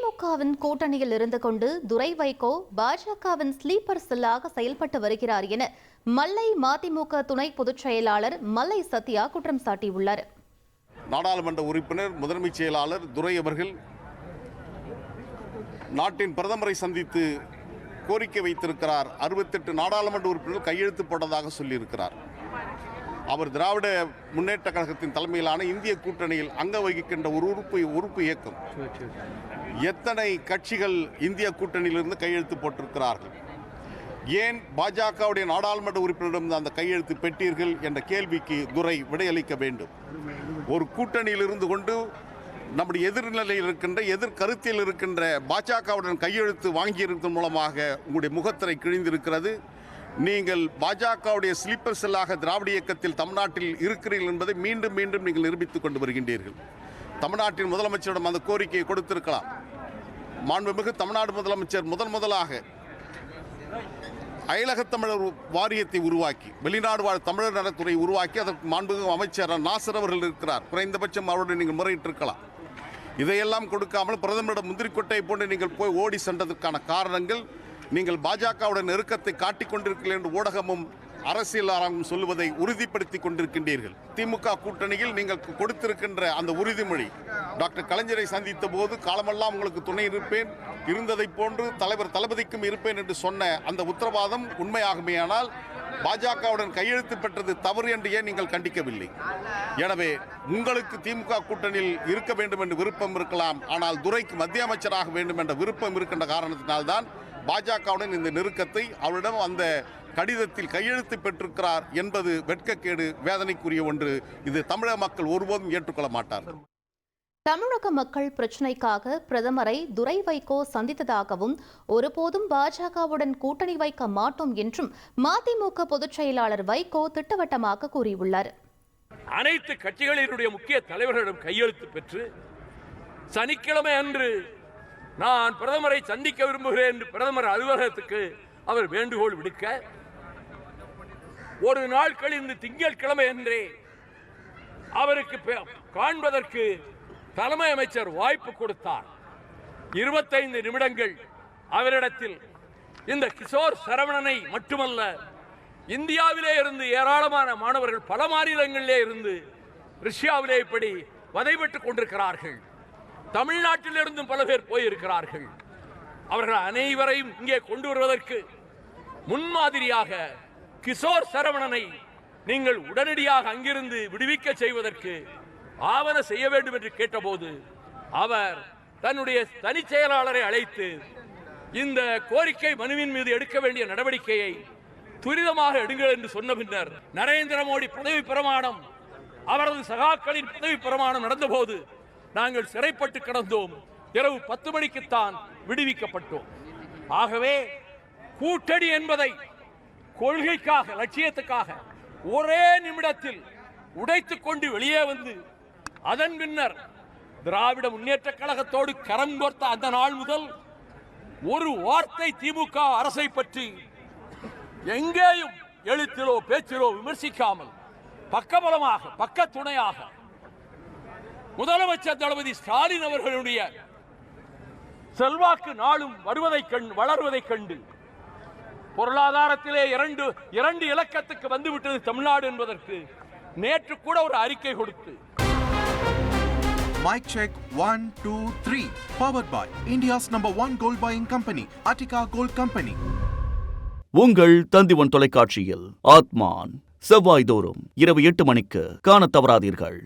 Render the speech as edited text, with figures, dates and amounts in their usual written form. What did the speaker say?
திமுகவின் கூட்டணியில் இருந்து கொண்டு துரை வைகோ பாஜகவின் ஸ்லீப்பர் செல்லாக செயல்பட்டு வருகிறார் என மல்லை மதிமுக துணை பொதுச் செயலாளர் மல்லை சத்யா குற்றம் சாட்டியுள்ளார். நாடாளுமன்ற உறுப்பினர் முதன்மைச் செயலாளர் துரை அவர்கள் நாட்டின் பிரதமரை சந்தித்து கோரிக்கை வைத்திருக்கிறார். 68 நாடாளுமன்ற உறுப்பினர்கள் கையெழுத்து போட்டதாக சொல்லியிருக்கிறார். அவர் திராவிட முன்னேற்ற கழகத்தின் தலைமையிலான இந்திய கூட்டணியில் அங்க வகிக்கின்ற ஒரு உறுப்பு இயக்கம். எத்தனை கட்சிகள் இந்திய கூட்டணியிலிருந்து கையெழுத்து போட்டிருக்கிறார்கள்? ஏன் பாஜகவுடைய நாடாளுமன்ற உறுப்பினரிடம் அந்த கையெழுத்து பெற்றீர்கள் என்ற கேள்விக்கு துரை விடையளிக்க வேண்டும். ஒரு கூட்டணியில் இருந்து கொண்டு நம்முடைய எதிர்நிலையில் இருக்கின்ற எதிர்கருத்தில் இருக்கின்ற பாஜகவுடன் கையெழுத்து வாங்கியிருப்பதன் மூலமாக உங்களுடைய முகத்திரை கிழிந்திருக்கிறது. நீங்கள் பாஜகவுடைய ஸ்லீப்பர் செல்லாக திராவிட இயக்கத்தில் தமிழ்நாட்டில் இருக்கிறீர்கள் என்பதை மீண்டும் மீண்டும் நீங்கள் நிரூபித்துக் கொண்டு வருகின்றீர்கள். தமிழ்நாட்டின் முதலமைச்சரிடம் அந்த கோரிக்கையை கொடுத்திருக்கலாம். மாண்புமிகு தமிழ்நாடு முதலமைச்சர் முதலாக அயலக தமிழர் வாரியத்தை உருவாக்கி வெளிநாடு வாழ் தமிழர் நலத்துறை உருவாக்கி அதற்கு மாண்புமிகு அமைச்சர் நாசர் அவர்கள் இருக்கிறார். குறைந்தபட்சம் அவருடன் நீங்கள் முறையிட்டிருக்கலாம். இதையெல்லாம் கொடுக்காமல் பிரதமரிடம் முந்திரிக்கொட்டை போன்று நீங்கள் போய் ஓடி சென்றதற்கான காரணங்கள் நீங்கள் பாஜகவுடன் நெருக்கத்தை காட்டிக் கொண்டிருக்கிறீர்கள் என்று ஊடகமும் அரசியலாளரும் சொல்லுவதை உறுதிப்படுத்தி கொண்டிருக்கின்றீர்கள். திமுக கூட்டணியில் நீங்கள் கொடுத்திருக்கின்ற அந்த உறுதிமொழி டாக்டர் கலைஞரை சந்தித்த போது காலமெல்லாம் உங்களுக்கு துணை இருப்பேன், இருந்ததை போன்று தலைவர் தளபதிக்கும் இருப்பேன் என்று சொன்ன அந்த உத்தரவாதம் உண்மையாகுமேயானால் பாஜகவுடன் கையெழுத்து பெற்றது தவறு என்று ஏன் நீங்கள் கண்டிக்கவில்லை? எனவே உங்களுக்கு திமுக கூட்டணியில் இருக்க வேண்டும் என்று விருப்பம் இருக்கலாம். ஆனால் துரைக்கு மத்திய அமைச்சராக வேண்டும் என்ற விருப்பம் இருக்கின்ற காரணத்தினால்தான் பாஜகவுடன் இந்த நெருக்கத்தை அவரிடம் அந்த கடிதத்தில் கையெழுத்து பெற்றிருக்கிறார் என்பது வெட்கக்கேடு, வேதனைக்குரிய ஒன்று. இது தமிழக மக்கள் ஒருபோதும் ஏற்றுக்கொள்ள மாட்டார்கள். தமிழக மக்கள் பிரச்சினைக்காக பிரதமரை துரை வைகோ சந்தித்ததாகவும் ஒருபோதும் பாஜகவுடன் கூட்டணி வைக்க மாட்டோம் என்றும் மதிமுக பொதுச் செயலாளர் வைகோ திட்டவட்டமாக கூறியுள்ளார். அனைத்து கட்சிகளினுடைய முக்கிய தலைவர்களிடம் கையெழுத்து பெற்று சனிக்கிழமை அன்று நான் பிரதமரை சந்திக்க விரும்புகிறேன் என்று பிரதமர் அலுவலகத்துக்கு அவர் வேண்டுகோள் விடுக்க, ஒரு நாள் கழிந்து திங்கட்கிழமை அன்றே அவருக்கு காண்பதற்கு தலைமை அமைச்சர் வாய்ப்பு கொடுத்தார். 25 நிமிடங்கள் அவரிடத்தில் இந்த கிஷோர் சரவணனை மட்டுமல்ல, இந்தியாவிலே இருந்து ஏராளமான மாணவர்கள் பல மாநிலங்களிலே இருந்து ரஷ்யாவிலே இப்படி வதைபட்டுக் கொண்டிருக்கிறார்கள். தமிழ்நாட்டிலிருந்தும் பல பேர் போயிருக்கிறார்கள். அவர்கள் அனைவரையும் இங்கே கொண்டு வருவதற்கு முன்மாதிரியாக கிஷோர் சரவணனை நீங்கள் உடனடியாக அங்கிருந்து விடுவிக்க செய்வதற்கு ஆவண செய்ய வேண்டும் என்று கேட்டபோது அவர் தன்னுடைய தனிச் செயலாளரை அழைத்து இந்த கோரிக்கை மனுவின் மீது எடுக்க வேண்டிய நடவடிக்கையை துரிதமாக எடுங்கள் என்று சொன்ன பின்னர் நரேந்திர மோடி பதவி பிரமாணம், அவரது சகாக்களின் பதவி பிரமாணம் நடந்தபோது நாங்கள் சிறைப்பட்டு கிடந்தோம். இரவு 10 மணிக்குத்தான் விடுவிக்கப்பட்டோம். ஆகவே கூட்டணி என்பதை கொள்கைக்காக, லட்சியத்துக்காக ஒரே நிமிடத்தில் உடைத்துக் கொண்டு வெளியே வந்து அதன் பின்னர் திராவிட முன்னேற்ற கழகத்தோடு கரம் கோர்த்த அந்த நாள் முதல் ஒரு வார்த்தை திமுக அரசை பற்றி எங்கேயும் எழுத்திலோ பேச்சிலோ விமர்சிக்காமல் பக்கபலமாக பக்க துணையாக முதலமைச்சர் தளபதி ஸ்டாலின் அவர்களுடைய செல்வாக்கு நாளும் வளர்வதைக் கண்டு பொருளாதாரத்திலே இரண்டு இலக்கத்துக்கு வந்துவிட்டது தமிழ்நாடு என்பதற்கு நேற்று கூட ஒரு அறிக்கை கொடுத்து Mic check 1 2 3 powered by India's #1 gold buying company Attica Gold Company. உங்கள் தந்திவன் தொலைக்காட்சியில் ஆத்மான் செவ்வாய்தோறும் இரவு 8 மணிக்கு காணத் தவறாதீர்கள்.